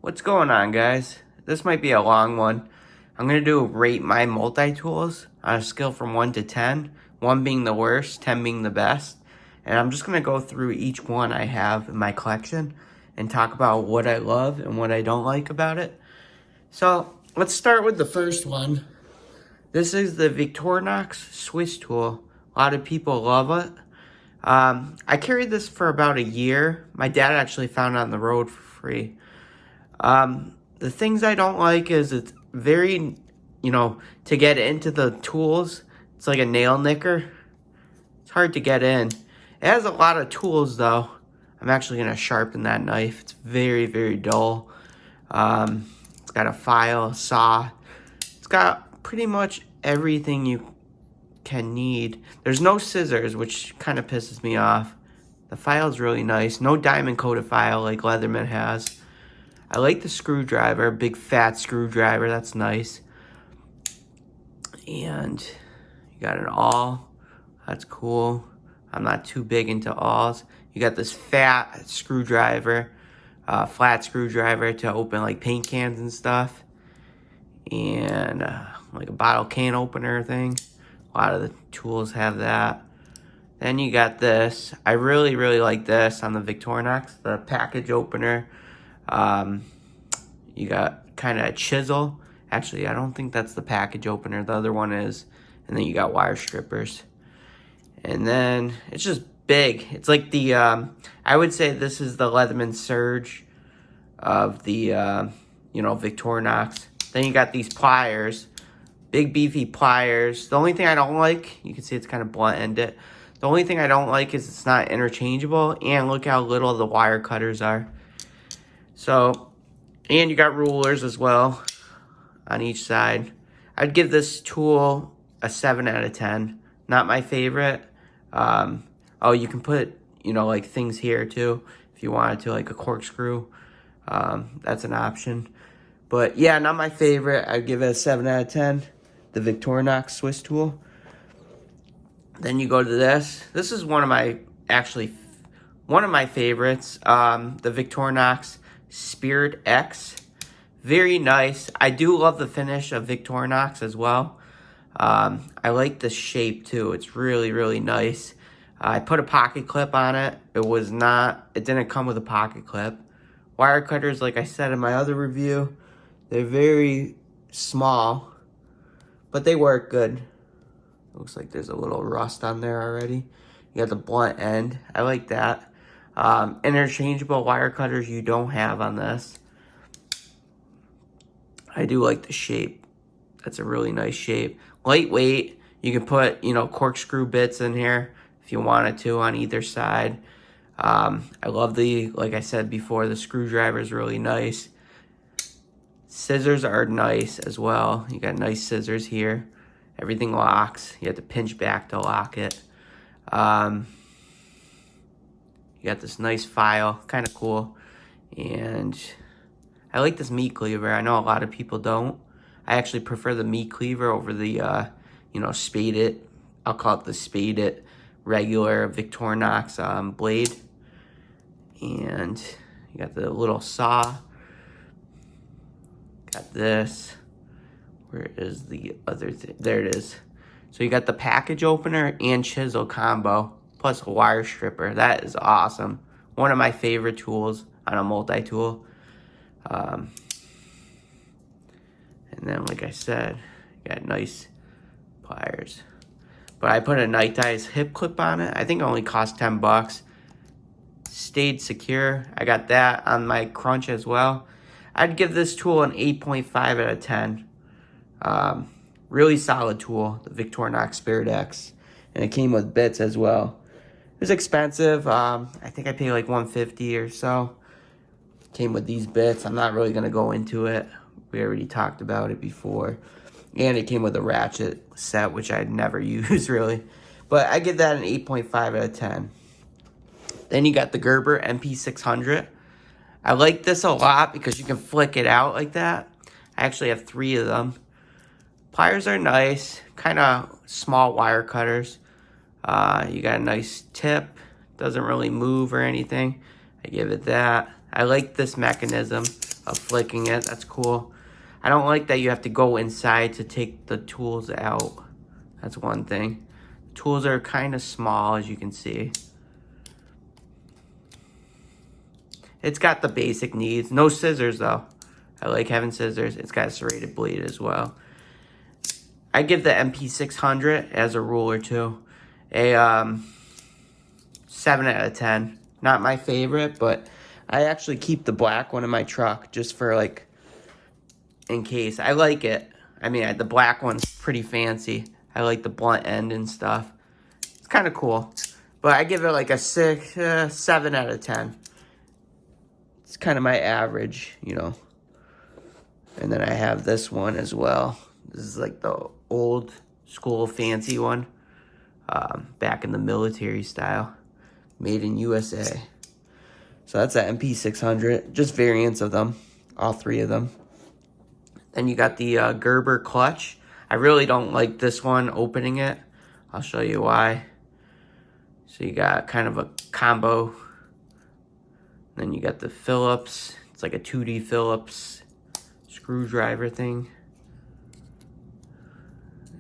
What's going on, guys? This might be a long one. I'm going to rate my multi-tools on a scale from 1 to 10. 1 being the worst, 10 being the best. And I'm just going to go through each one I have in my collection and talk about what I love and what I don't like about it. So, let's start with the first one. This is the Victorinox Swisstool. A lot of people love it. I carried this for about a year. My dad actually found it on the road for free. The things I don't like is it's very, to get into the tools, it's like a nail nicker. It's hard to get in. It has a lot of tools though. I'm actually going to sharpen that knife. It's very, very dull. It's got a file, saw. It's got pretty much everything you can need. There's no scissors, which kind of pisses me off. The file is really nice. No diamond coated file like Leatherman has. I like the screwdriver, big fat screwdriver, that's nice. And you got an awl, that's cool. I'm not too big into awls. You got this fat screwdriver, flat screwdriver to open like paint cans and stuff. And like a bottle can opener thing. A lot of the tools have that. Then you got this. I really, really like this on the Victorinox, the package opener. You got kind of a chisel. Actually, I don't think that's the package opener. The other one is. And then you got wire strippers. And then it's just big. It's like the, I would say this is the Leatherman Surge of the, Victorinox. Then you got these pliers. Big beefy pliers. The only thing I don't like, you can see it's kind of blunt-ended. The only thing I don't like is it's not interchangeable. And look how little the wire cutters are. So, and you got rulers as well on each side. I'd give this tool a 7 out of 10. Not my favorite. You can put, like things here too. If you wanted to, like a corkscrew. That's an option. But yeah, not my favorite. I'd give it a 7 out of 10. The Victorinox Swisstool. Then you go to this. This is one of my favorites. The Victorinox Spirit X. Very nice. I do love the finish of Victorinox as well. I like the shape too. It's really, really nice. I put a pocket clip on it. It didn't come with a pocket clip. Wire cutters, like I said in my other review, they're very small, but they work good. Looks like there's a little rust on there already. You got the blunt end. I like that. Interchangeable wire cutters you don't have on this. I do like the shape. That's a really nice shape. Lightweight. You can put, corkscrew bits in here if you wanted to on either side. I love like I said before, the screwdriver is really nice. Scissors are nice as well. You got nice scissors here. Everything locks. You have to pinch back to lock it. You got this nice file, kind of cool. And I like this meat cleaver. I know a lot of people don't. I actually prefer the meat cleaver over the, Spade It. I'll call it the Spade It regular Victorinox blade. And you got the little saw. Got this. Where is the other thing? There it is. So you got the package opener and chisel combo, plus a wire stripper. That is awesome. One of my favorite tools on a multi-tool. And then, like I said, you got nice pliers. But I put a night-sized hip clip on it. I think it only cost 10 bucks. Stayed secure. I got that on my Crunch as well. I'd give this tool an 8.5 out of 10. Really solid tool, the Victorinox Spirit X. And it came with bits as well. It was expensive. I think I paid like $150 or so. Came with these bits. I'm not really going to go into it. We already talked about it before. And it came with a ratchet set, which I'd never use really. But I give that an 8.5 out of 10. Then you got the Gerber MP600. I like this a lot because you can flick it out like that. I actually have 3 of them. Pliers are nice, kind of small wire cutters. You got a nice tip. Doesn't really move or anything. I give it that. I like this mechanism of flicking it. That's cool. I don't like that you have to go inside to take the tools out. That's one thing. Tools are kind of small, as you can see. It's got the basic needs. No scissors, though. I like having scissors. It's got a serrated blade as well. I give the MP600 as a ruler, too, a 7 out of 10. Not my favorite, but I actually keep the black one in my truck just for, like, in case. I like it. I mean, the black one's pretty fancy. I like the blunt end and stuff. It's kind of cool. But I give it like a 7 out of 10. It's kind of my average, you know. And then I have this one as well. This is like the old school fancy one. Back in the military style. Made in USA. So that's an MP600. Just variants of them. All three of them. Then you got the Gerber Clutch. I really don't like this one opening it. I'll show you why. So you got kind of a combo. Then you got the Phillips. It's like a 2D Phillips screwdriver thing.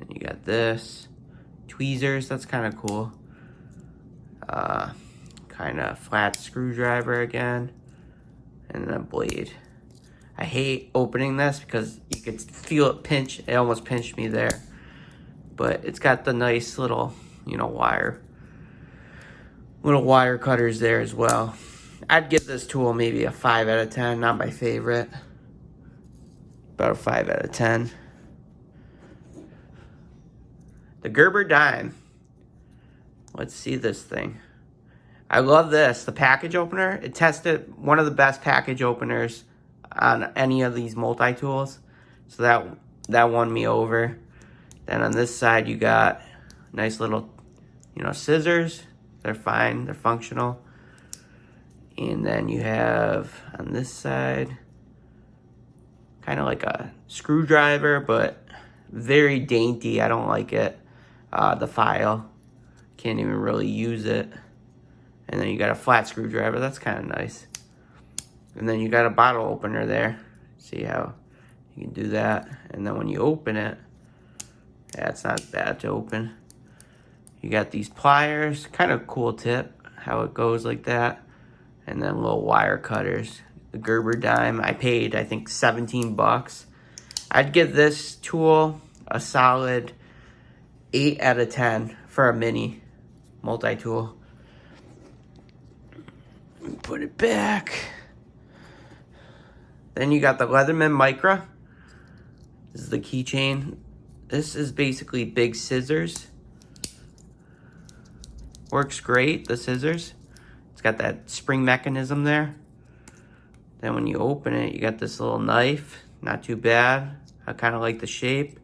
And you got this. Tweezers, that's kind of cool. Kind of flat screwdriver again. And then a blade. I hate opening this because you could feel it pinch. It almost pinched me there. But it's got the nice little, you know, little wire cutters there as well. I'd give this tool maybe a 5 out of 10. Not my favorite. About a 5 out of 10. The Gerber dime. Let's see this thing. I love this. The package opener. It tested one of the best package openers on any of these multi-tools. So that won me over. Then on this side you got nice little, you know, scissors. They're fine. They're functional. And then you have on this side kind of like a screwdriver, but very dainty. I don't like it. The file. Can't even really use it. And then you got a flat screwdriver. That's kind of nice. And then you got a bottle opener there. See how you can do that. And then when you open it, yeah, it's not bad to open. You got these pliers. Kind of cool tip how it goes like that. And then little wire cutters. The Gerber dime. I paid, I think, 17 bucks. I'd give this tool a solid 8 out of 10 for a mini multi-tool. Put it back. Then you got the Leatherman Micra. This is the keychain. This is basically big scissors. Works great, the scissors. It's got that spring mechanism there. Then when you open it, you got this little knife. Not too bad. I kind of like the shape.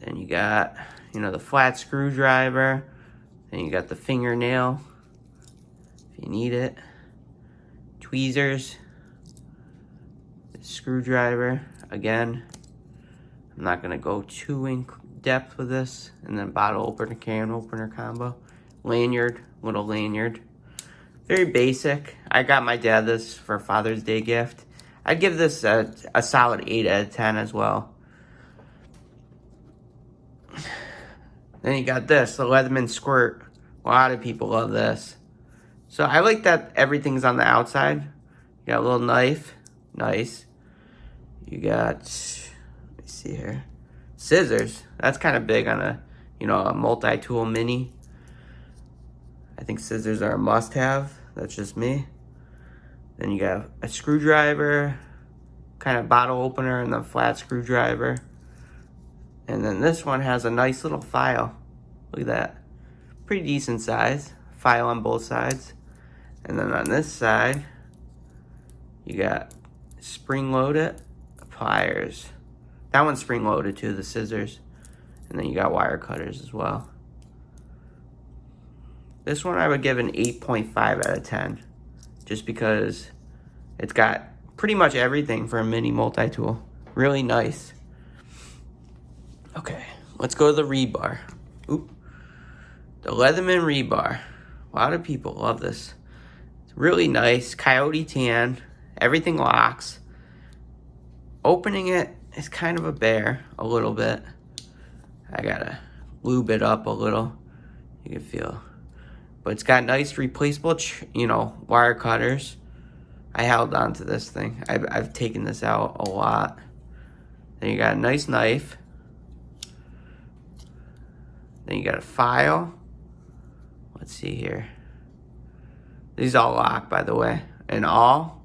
Then you got, you know, the flat screwdriver. Then you got the fingernail, if you need it. Tweezers. Screwdriver. Again, I'm not going to go too in depth with this. And then bottle opener, can opener combo. Lanyard. Little lanyard. Very basic. I got my dad this for Father's Day gift. I'd give this a solid 8 out of 10 as well. Then you got this, the Leatherman Squirt. A lot of people love this. So I like that everything's on the outside. You got a little knife. Nice. You got, let me see here, scissors. That's kind of big on a, you know, a multi-tool mini. I think scissors are a must-have. That's just me. Then you got a screwdriver, kind of bottle opener, and then flat screwdriver. And then this one has a nice little file. Look at that. Pretty decent size. File on both sides. And then on this side, you got spring-loaded pliers. That one's spring-loaded too, the scissors. And then you got wire cutters as well. This one I would give an 8.5 out of 10. Just because it's got pretty much everything for a mini multi-tool. Really nice. Okay, let's go to the rebar. Oop. The Leatherman Rebar. A lot of people love this. It's really nice. Coyote tan. everything locks. Opening it is kind of a bear, a little bit. I gotta lube it up a little. You can feel. But it's got nice replaceable, wire cutters. I held on to this thing. I've taken this out a lot. Then you got a nice knife. Then you got a file. Let's see here. These all lock, by the way. And all.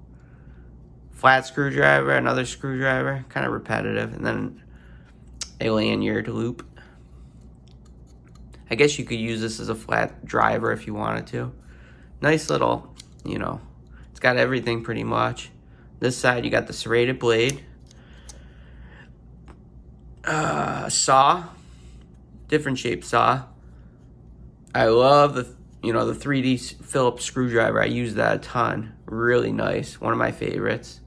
Flat screwdriver, another screwdriver. Kind of repetitive. And then a lanyard loop. I guess you could use this as a flat driver if you wanted to. Nice little, it's got everything pretty much. This side, you got the serrated blade. Saw. Different shape saw. I love the 3D Phillips screwdriver. I use that a ton. Really nice. One of my favorites.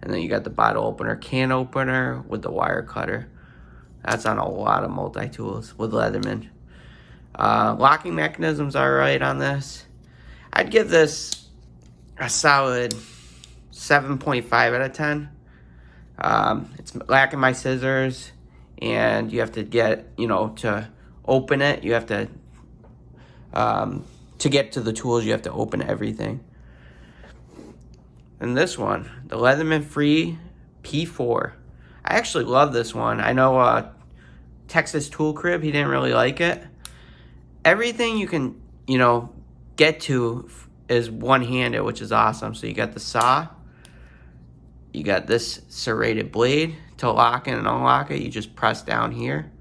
And then you got the bottle opener, can opener with the wire cutter. That's on a lot of multi-tools with Leatherman. Locking mechanism's alright on this. I'd give this a solid 7.5 out of 10. It's lacking my scissors, and you have to get, to open it, you have to get to the tools, you have to open everything. And this one, the Leatherman Free P4. I actually love this one. I know Texas Tool Crib, he didn't really like it. Everything you can, get to is one-handed, which is awesome. So you got the saw. You got this serrated blade to lock in and unlock it. You just press down here.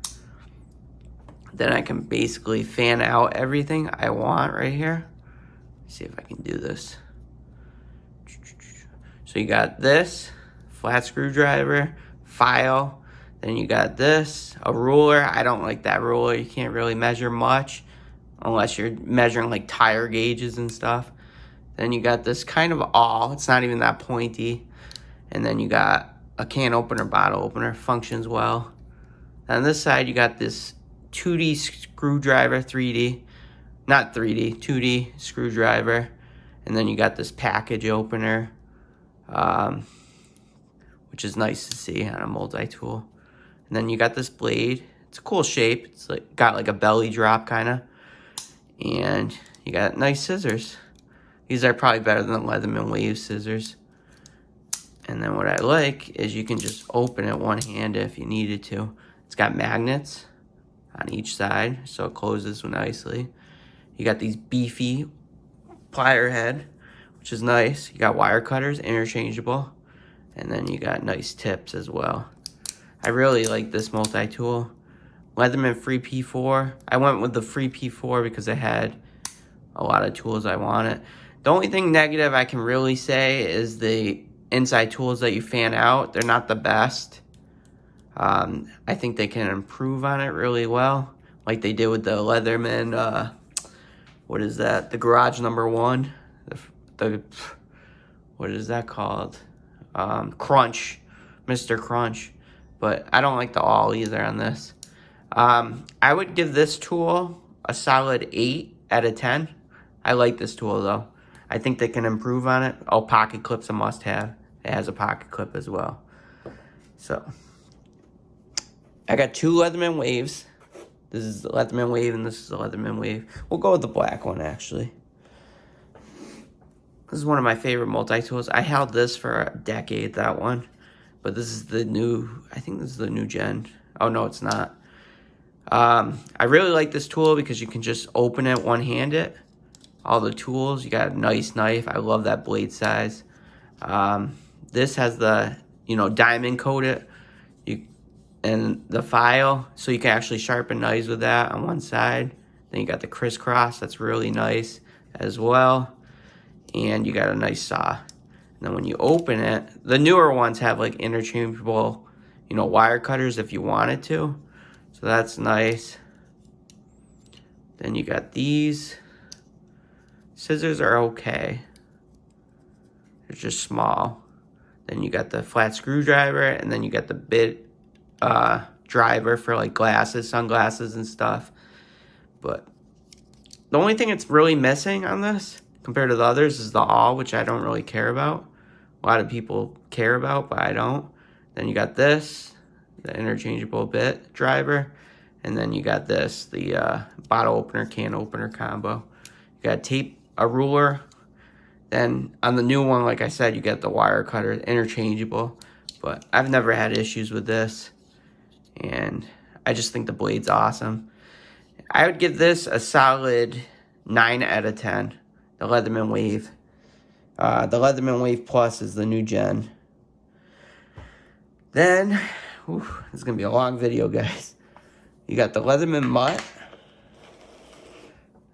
Then I can basically fan out everything I want right here. Let's see if I can do this. So you got this, flat screwdriver, file. Then you got this, a ruler. I don't like that ruler. You can't really measure much unless you're measuring like tire gauges and stuff. Then you got this kind of awl. It's not even that pointy. And then you got a can opener, bottle opener. Functions well. On this side, you got this 2D screwdriver, 3D. Not 3D, 2D screwdriver. And then you got this package opener, which is nice to see on a multi-tool. And then you got this blade. It's a cool shape. It's got like a belly drop kind of. And you got nice scissors. These are probably better than the Leatherman Wave scissors. And then what I like is you can just open it one-handed if you needed to. It's got magnets on each side, so it closes nicely. You got these beefy plier head, which is nice. You got wire cutters, interchangeable. And then you got nice tips as well. I really like this multi-tool. Leatherman Free P4. I went with the Free P4 because it had a lot of tools I wanted. The only thing negative I can really say is the inside tools that you fan out. They're not the best. I think they can improve on it really well, like they did with the Leatherman, what is that? The Garage #1. The what is that called? Crunch. Mr. Crunch. But I don't like the awl either on this. I would give this tool a solid 8 out of 10. I like this tool though. I think they can improve on it. Oh, pocket clip's a must-have. It has a pocket clip as well. So, I got two Leatherman Waves. This is the Leatherman Wave and this is the Leatherman Wave. We'll go with the black one, actually. This is one of my favorite multi-tools. I held this for a decade, that one. But this is the new, I think this is the new gen. Oh, no, it's not. I really like this tool because you can just open it one-handed. All the tools, you got a nice knife. I love that blade size. This has the, diamond coated and the file, so you can actually sharpen knives with that on one side. Then you got the crisscross, that's really nice as well. And you got a nice saw. And then when you open it, the newer ones have like interchangeable, wire cutters if you wanted to. So that's nice. Then you got these. Scissors are okay. They're just small. Then you got the flat screwdriver, and then you got the bit driver for like glasses, sunglasses and stuff. But the only thing it's really missing on this compared to the others is the awl, which I don't really care about. a lot of people care about, but I don't. Then you got this, the interchangeable bit driver. And then you got this, the bottle opener, can opener combo. You got tape, a ruler. Then on the new one, like I said, you get the wire cutter, interchangeable. But I've never had issues with this. And I just think the blade's awesome. I would give this a solid 9 out of 10. The Leatherman Wave. The Leatherman Wave Plus is the new gen. Then, this is going to be a long video, guys. You got the Leatherman MUT.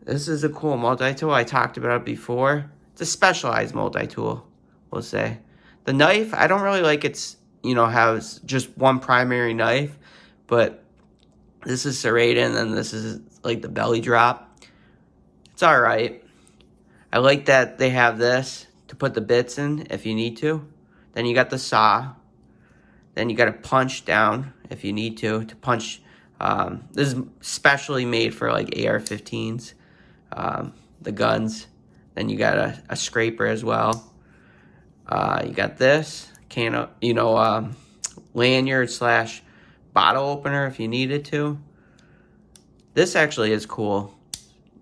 This is a cool multi-tool. I talked about it before. It's a specialized multi-tool, we'll say. The knife, I don't really like it's, has just one primary knife. But this is serrated, and then this is like the belly drop. It's alright. I like that they have this to put the bits in if you need to. Then you got the saw. Then you got a punch down if you need to punch. This is specially made for like AR-15s, the guns. Then you got a scraper as well. You got this lanyard slash bottle opener if you needed to. This actually is cool.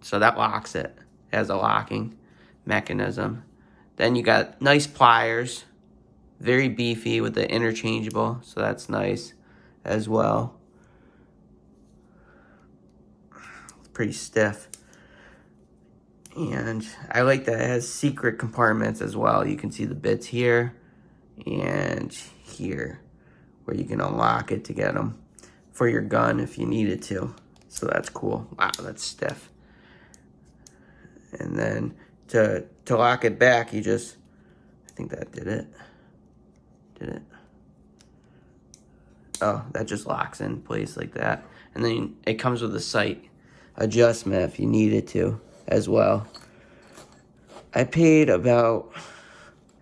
So that locks it. It has a locking mechanism. Then you got nice pliers. Very beefy with the interchangeable. So that's nice as well. It's pretty stiff. And I like that it has secret compartments as well. You can see the bits here and here, where you can unlock it to get them for your gun if you needed to. So that's cool. Wow, that's stiff. And then to lock it back, you just, I think that did it. Did it? Oh, that just locks in place like that. And then it comes with a sight adjustment if you needed to as well. I paid about,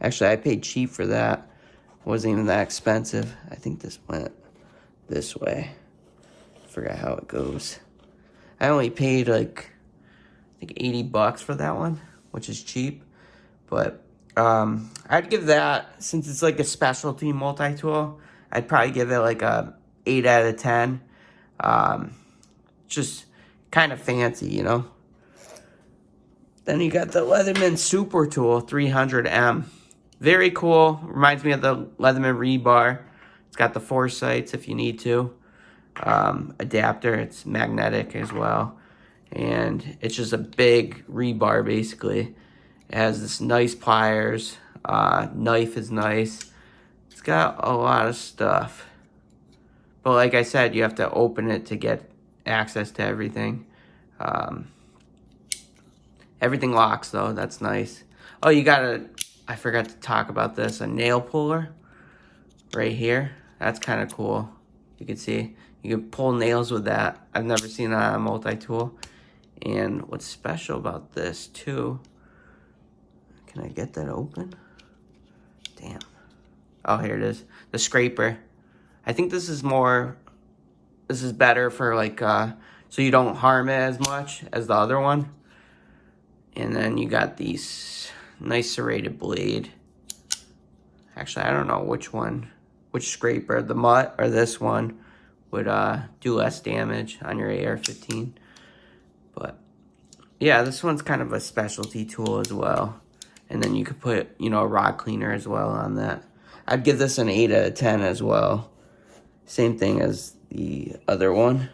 actually I paid cheap for that. It wasn't even that expensive. I think this went this way. Forgot how it goes. I only paid like, I think $80 for that one, which is cheap. But I'd give that, since it's like a specialty multi-tool, I'd probably give it like a 8 out of 10. Just kind of fancy, Then you got the Leatherman Supercool 300M. Very cool. Reminds me of the Leatherman Rebar. It's got the 4 sights if you need to. Adapter. It's magnetic as well. And it's just a big rebar basically. It has this nice pliers. Knife is nice. It's got a lot of stuff. But like I said, you have to open it to get access to everything. Everything locks though. That's nice. Oh, you got I forgot to talk about this. A nail puller right here. That's kind of cool. You can see. You can pull nails with that. I've never seen that on a multi-tool. And what's special about this too, can I get that open? Damn. Oh, here it is. The scraper. I think this is better for like, so you don't harm it as much as the other one. And then you got these nice serrated blade. Actually, I don't know which scraper, the MUT or this one, would do less damage on your AR-15. But yeah, this one's kind of a specialty tool as well. And then you could put, a rod cleaner as well on that. I'd give this an 8 out of 10 as well. Same thing as the other one.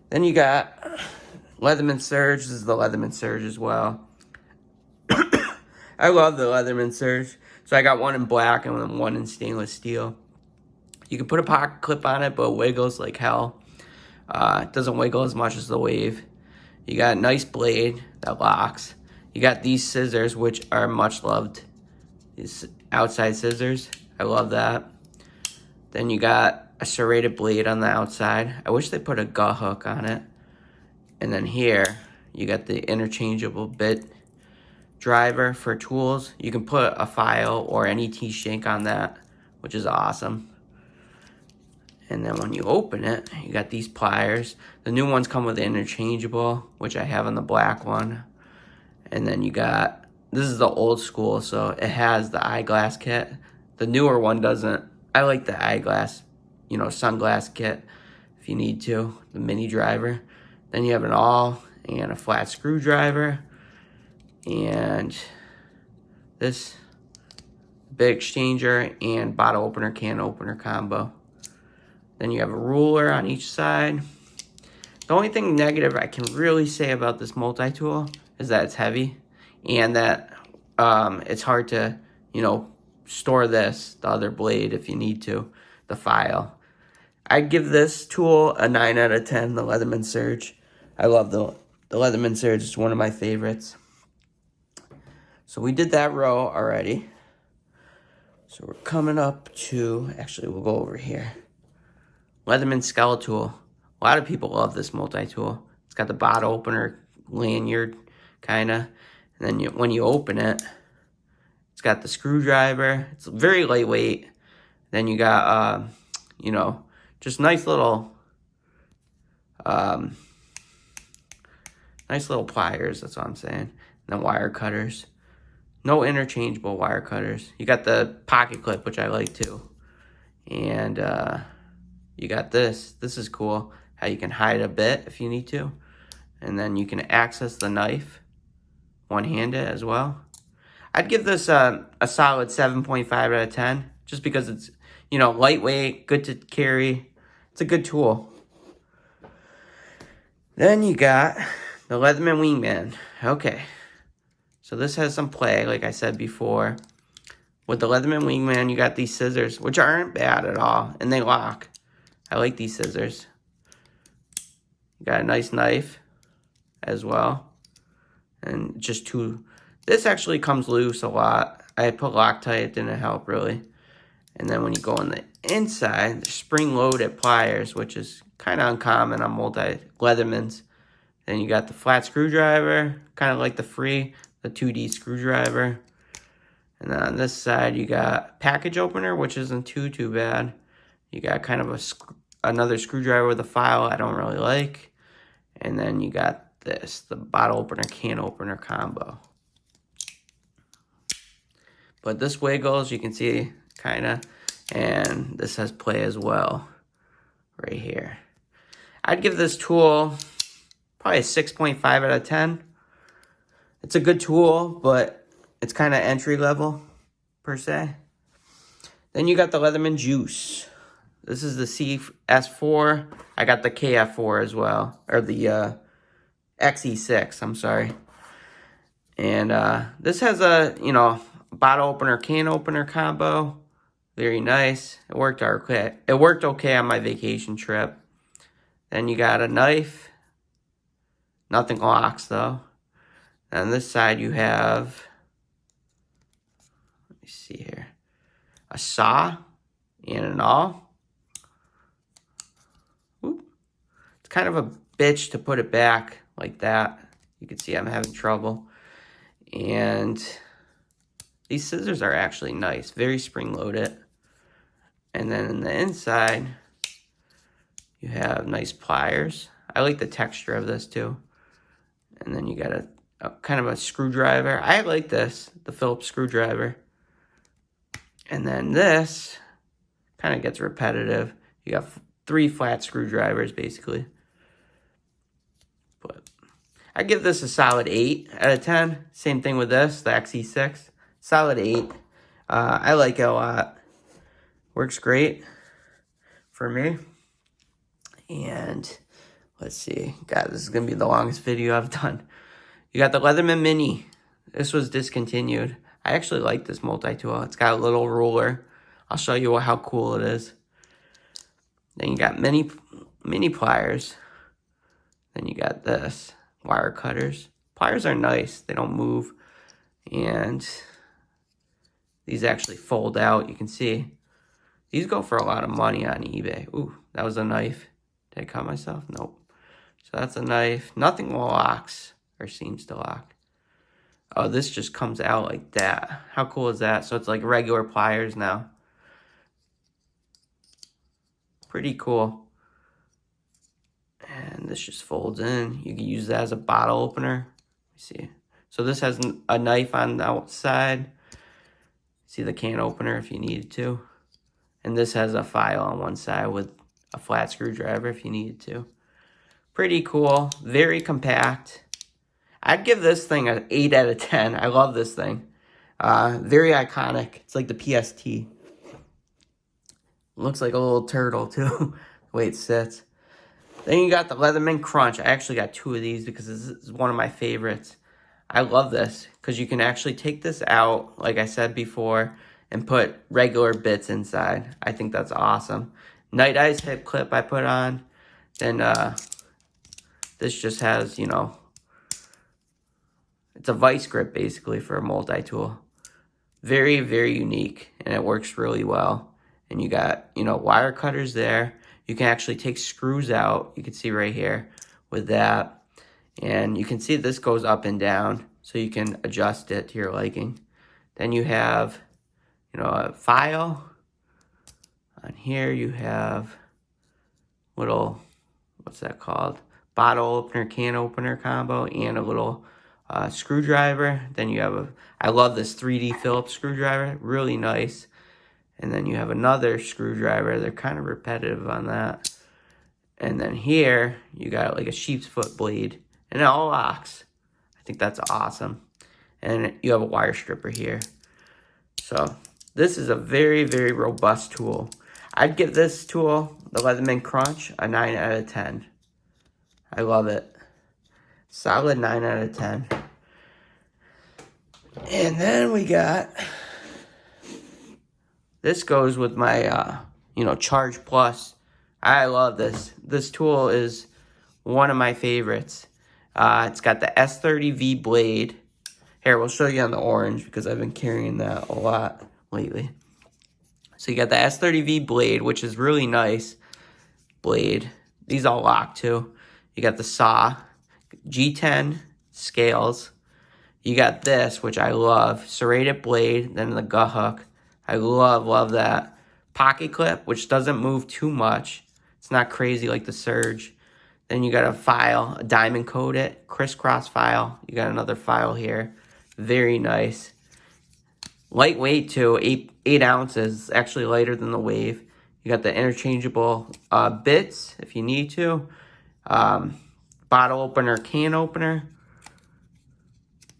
Then you got Leatherman Surge. This is the Leatherman Surge as well. I love the Leatherman Surge. So I got one in black and one in stainless steel. You can put a pocket clip on it, but it wiggles like hell. It doesn't wiggle as much as the Wave. You got a nice blade that locks. You got these scissors, which are much loved. These outside scissors. I love that. Then you got a serrated blade on the outside. I wish they put a gut hook on it. And then here, you got the interchangeable bit driver for tools. You can put a file or any T-shank on that, which is awesome. And then when you open it, you got these pliers. The new ones come with interchangeable, which I have on the black one. And then you got this is the old school, so it has the eyeglass kit. The newer one doesn't. I like the eyeglass, you know, sunglass kit if you need to, the mini driver. Then you have an awl and a flat screwdriver, and this big exchanger and bottle opener, can opener combo. Then you have a ruler on each side. The only thing negative I can really say about this multi-tool is that it's heavy, and that it's hard to, you know, store the other blade if you need to, the file. I'd give this tool a 9 out of 10, the Leatherman Surge. I love the Leatherman Surge. It's one of my favorites. So we did that row already. So we're coming up to, actually we'll go over here. Leatherman Skeletool. A lot of people love this multi-tool. It's got the bottle opener lanyard, kind of. And then when you open it, it's got the screwdriver. It's very lightweight. Then you got, you know, just nice little pliers, that's what I'm saying. And then wire cutters. No interchangeable wire cutters. You got the pocket clip, which I like too. And you got this. This is cool. How you can hide a bit if you need to. And then you can access the knife one-handed as well. I'd give this a solid 7.5 out of 10. Just because it's, you know, lightweight, good to carry. It's a good tool. Then you got the Leatherman Wingman. Okay. So this has some play, like I said before. With the Leatherman Wingman, you got these scissors, which aren't bad at all. And they lock. I like these scissors. You got a nice knife as well. And just two. This actually comes loose a lot. I put Loctite, it didn't help really. And then when you go on the inside, the spring-loaded pliers, which is kind of uncommon on multi-Leathermans. Then you got the flat screwdriver, kind of like the Free, the 2D screwdriver. And then on this side, you got package opener, which isn't too bad. You got kind of another screwdriver with a file I don't really like. And then you got this, the bottle opener, can opener combo. But this wiggles, you can see, kind of. And this has play as well, right here. I'd give this tool probably a 6.5 out of 10. It's a good tool, but it's kind of entry level, per se. Then you got the Leatherman Juice. This is the CS4. I got the KF4 as well, or the XE6, I'm sorry. And this has a, you know, bottle opener, can opener combo. Very nice. It worked okay. It worked okay on my vacation trip. Then you got a knife. Nothing locks though. And on this side you have, let me see here, a saw and an awl. Whoop. It's kind of a bitch to put it back like that. You can see I'm having trouble. And these scissors are actually nice, very spring-loaded. And then in the inside, you have nice pliers. I like the texture of this too. And then you got a kind of a screwdriver. I like this, the Phillips screwdriver. And then this kind of gets repetitive. You got 3 flat screwdrivers basically. But I give this a solid 8 out of 10. Same thing with this, the XE6. Solid 8. I like it a lot. Works great for me. And let's see. God, this is going to be the longest video I've done. You got the Leatherman Mini. This was discontinued. I actually like this multi-tool. It's got a little ruler. I'll show you how cool it is. Then you got mini pliers. Then you got this, wire cutters. Pliers are nice. They don't move. And these actually fold out. You can see. These go for a lot of money on eBay. Ooh, that was a knife. Did I cut myself? Nope. So that's a knife. Nothing locks or seems to lock. Oh, this just comes out like that. How cool is that? So it's like regular pliers now. Pretty cool. And this just folds in. You can use that as a bottle opener. Let me see. So this has a knife on the outside. See the can opener if you needed to. And this has a file on one side with a flat screwdriver if you needed to. Pretty cool. Very compact. I'd give this thing an 8 out of 10. I love this thing. Very iconic. It's like the PST. Looks like a little turtle too, the way it sits. Then you got the Leatherman Crunch. I actually got 2 of these because this is one of my favorites. I love this because you can actually take this out, like I said before, and put regular bits inside. I think that's awesome. Night Eyes hip clip I put on. Then this just has, you know, it's a vice grip basically for a multi-tool. Very, very unique, and it works really well. And you got, you know, wire cutters there. You can actually take screws out. You can see right here with that. And you can see this goes up and down, so you can adjust it to your liking. Then you have, you know, a file. On here you have little, what's that called? Bottle opener, can opener combo, and a little screwdriver. Then you have I love this 3D Phillips screwdriver, really nice. And then you have another screwdriver. They're kind of repetitive on that. And then here you got like a sheep's foot blade, and it all locks. I think that's awesome. And you have a wire stripper here. So this is a very, very robust tool. I'd give this tool, the Leatherman Crunch, a 9 out of 10. I love it. Solid 9 out of 10. And then we got, this goes with my, you know, Charge Plus. I love this. This tool is one of my favorites. It's got the S30V blade. Here, we'll show you on the orange because I've been carrying that a lot lately. So you got the S30V blade, which is really nice blade. These all lock too. You got the saw, G10 scales. You got this, which I love, serrated blade, then the gut hook. I love that. Pocket clip, which doesn't move too much. It's not crazy like the Surge. Then you got a file, a diamond coated crisscross file. You got another file here. Very nice. Lightweight too, 8 ounces. Actually lighter than the Wave. You got the interchangeable bits if you need to. Bottle opener, can opener.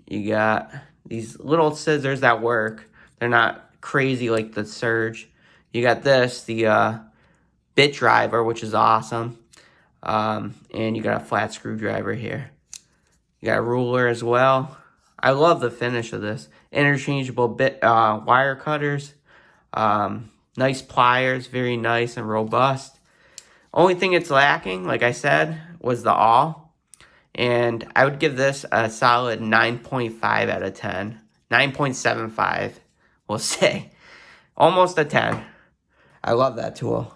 You got these little scissors that work. They're not crazy like the Surge. You got this, the bit driver, which is awesome. And you got a flat screwdriver here. You got a ruler as well. I love the finish of this. Interchangeable bit wire cutters. Nice pliers, very nice and robust. Only thing it's lacking, like I said, was the awl. And I would give this a solid 9.5 out of 10. 9.75, we'll say. Almost a 10. I love that tool.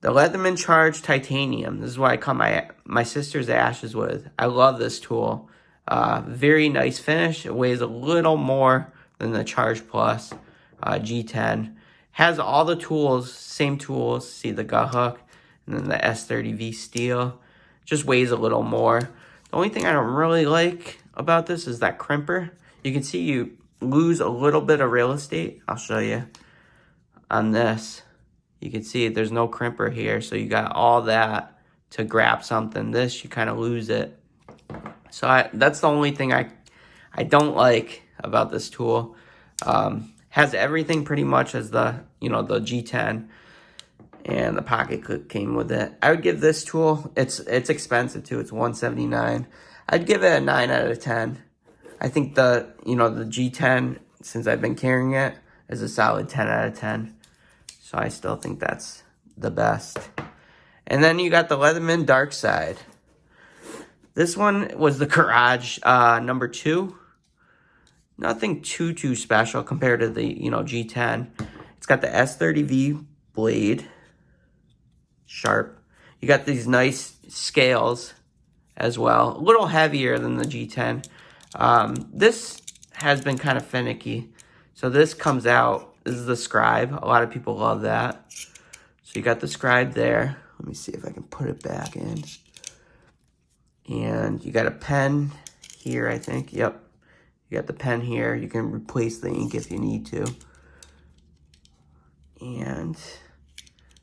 The Leatherman Charge Titanium. This is what I cut my sister's ashes with. I love this tool. Very nice finish. It weighs a little more than the Charge Plus G10. Has all the tools, same tools. See the gut hook and then the S30V steel. Just weighs a little more. The only thing I don't really like about this is that crimper. You can see you lose a little bit of real estate. I'll show you on this. You can see there's no crimper here, so you got all that to grab something. This, you kind of lose it. So that's the only thing I don't like about this tool. Has everything pretty much as the, you know, the G10. And the pocket clip came with it. I would give this tool, it's expensive too. It's $179. I'd give it a 9 out of 10. I think the, you know, the G10, since I've been carrying it, is a solid 10 out of 10. So I still think that's the best. And then you got the Leatherman Darkside. This one was the Garage number 2. Nothing too special compared to the, you know, G10. It's got the S30V blade. Sharp. You got these nice scales as well. A little heavier than the G10. This has been kind of finicky. So this comes out. This is the scribe. A lot of people love that. So you got the scribe there. Let me see if I can put it back in. And you got a pen here, I think. Yep. You got the pen here. You can replace the ink if you need to. And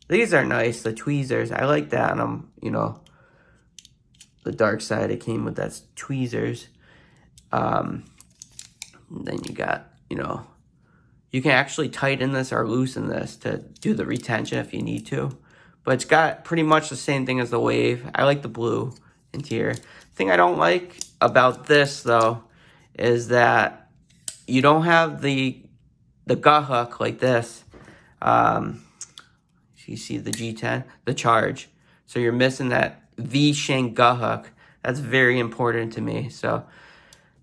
these are nice, the tweezers. I like that on them, you know. The Darkside, it came with that tweezers. Then you got, you know, you can actually tighten this or loosen this to do the retention if you need to. But it's got pretty much the same thing as the Wave. I like the blue interior. The thing I don't like about this, though, is that you don't have the gut hook like this. You see the G10, the Charge. So you're missing that V-shank gut hook. That's very important to me. So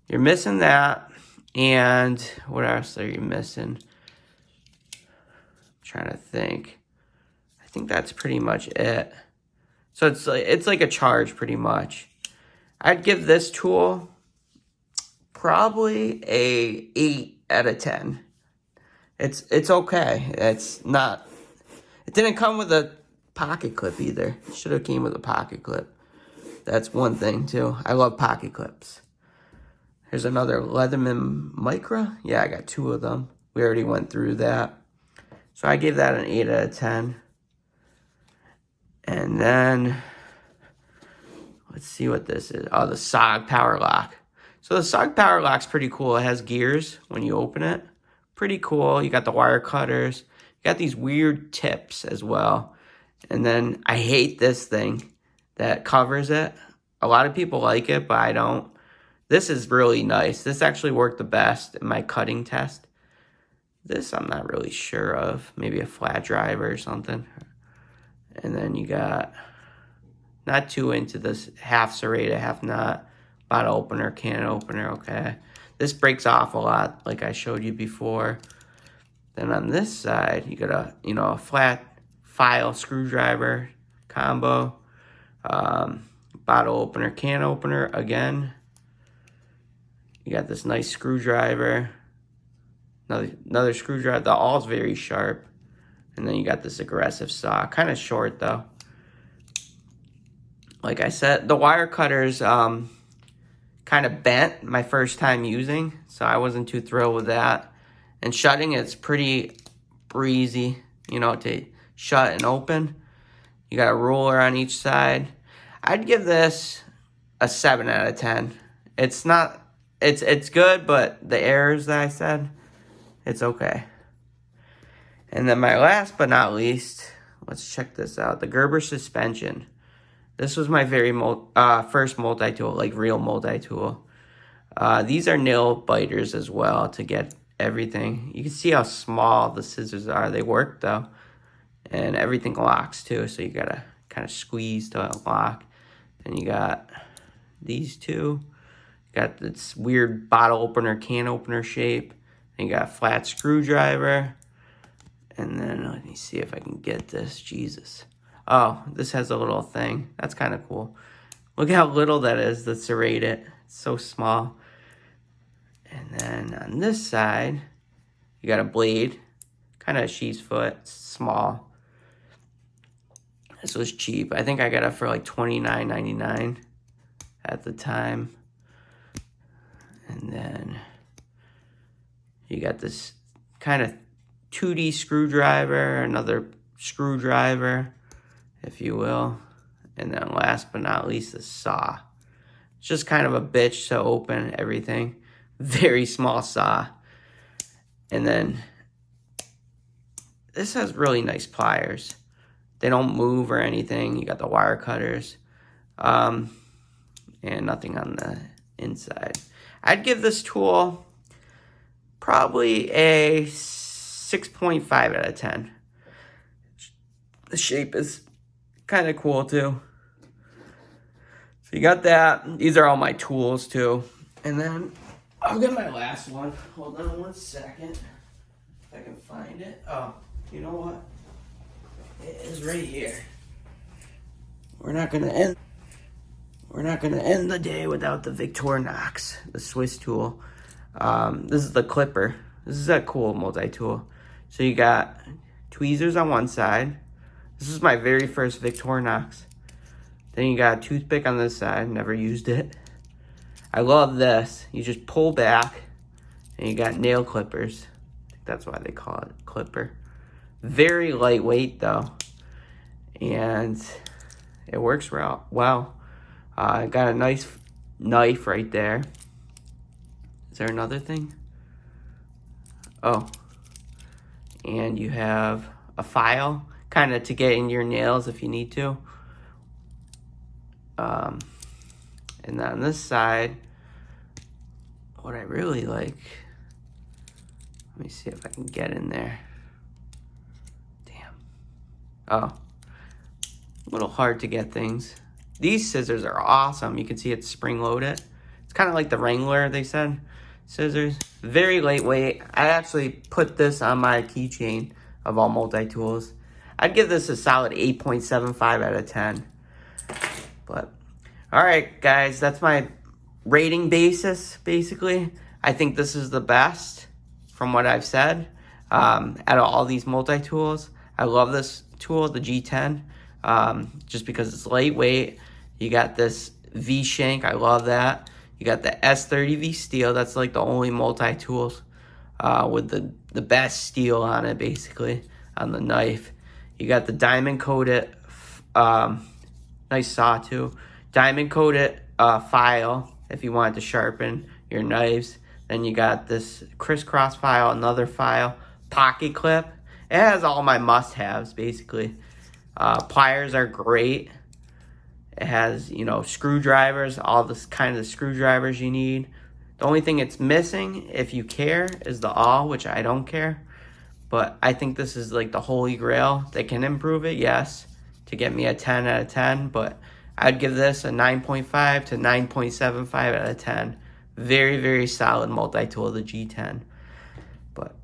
you're missing that. And what else are you missing? I'm trying to think. I think that's pretty much it. So it's like a Charge pretty much. I'd give this tool probably a 8 out of 10. It's okay. It's not. It didn't come with a pocket clip either. It should have came with a pocket clip. That's one thing too. I love pocket clips. Here's another Leatherman Micra. Yeah, I got 2 of them. We already went through that. So I gave that an 8 out of 10. And then, let's see what this is. Oh, the SOG Power Lock. So the SOG Power Lock's pretty cool. It has gears when you open it. Pretty cool. You got the wire cutters. You got these weird tips as well. And then I hate this thing that covers it. A lot of people like it, but I don't. This is really nice. This actually worked the best in my cutting test. This I'm not really sure of. Maybe a flat driver or something. And then you got, not too into this half serrated, half not. Bottle opener, can opener, okay. This breaks off a lot, like I showed you before. Then on this side, you got a flat file screwdriver combo. Bottle opener, can opener again. You got this nice screwdriver. Another screwdriver. The awl's very sharp. And then you got this aggressive saw. Kind of short though. Like I said, the wire cutters kind of bent my first time using. So I wasn't too thrilled with that. And shutting it's pretty breezy, you know, to shut and open. You got a ruler on each side. I'd give this a 7 out of 10. It's not, it's good, but the errors that I said, it's okay. And then my last but not least, let's check this out. The Gerber Suspension. This was my very first multi-tool, like real multi-tool. These are nail biters as well to get everything. You can see how small the scissors are. They work though. And everything locks too, so you gotta kind of squeeze to lock. And you got these two. You got this weird bottle opener, can opener shape. And you got a flat screwdriver. And then let me see if I can get this. Jesus. Oh, this has a little thing. That's kind of cool. Look at how little that is, the serrated. It's so small. And then on this side, you got a blade. Kind of a sheep's foot. It's small. This was cheap. I think I got it for like $29.99 at the time. And then you got this kind of 2D screwdriver, another screwdriver, if you will. And then last but not least, the saw. It's just kind of a bitch to open everything. Very small saw. And then this has really nice pliers. They don't move or anything. You got the wire cutters. And nothing on the inside. I'd give this tool probably a 6.5 out of 10. The shape is kind of cool too. So you got that. These are all my tools too. And then I'll get my last one. Hold on one second. If I can find it. Oh, you know what? It is right here. We're not gonna end the day without the Victorinox, the Swisstool. This is the Clipper. This is a cool multi-tool. So you got tweezers on one side. This is my very first Victorinox. Then you got a toothpick on this side. Never used it. I love this. You just pull back and you got nail clippers. I think that's why they call it clipper. Very lightweight though, and it works well. I got a nice knife right there. Is there another thing? Oh, and you have a file, kind of to get in your nails if you need to. And then on this side, what I really like, let me see if I can get in there. Damn. Oh, a little hard to get things. These scissors are awesome. You can see it's spring loaded. It's kind of like the Wrangler, they said, scissors. Very lightweight. I actually put this on my keychain of all multi-tools. I'd give this a solid 8.75 out of 10. But, alright guys, that's my rating basis, basically. I think this is the best from what I've said. Out of all these multi-tools, I love this tool, the G10, just because it's lightweight. You got this V-shank, I love that. You got the S30V steel, that's like the only multi-tools with the best steel on it, basically, on the knife. You got the diamond coated, nice saw too, diamond coated file if you wanted to sharpen your knives. Then you got this crisscross file, another file, pocket clip. It has all my must-haves, basically. Pliers are great. It has, you know, screwdrivers, all this kind of screwdrivers you need. The only thing it's missing, if you care, is the awl, which I don't care. But I think this is like the holy grail. They can improve it, yes, to get me a 10 out of 10. But I'd give this a 9.5 to 9.75 out of 10. Very, very solid multi-tool, the G10. But,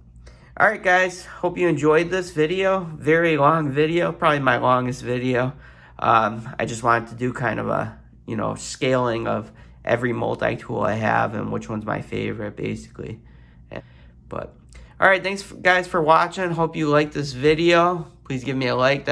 alright guys, hope you enjoyed this video. Very long video, probably my longest video. I just wanted to do kind of a, you know, scaling of every multi-tool I have and which one's my favorite, basically. But, alright, thanks guys for watching. Hope you liked this video. Please give me a like.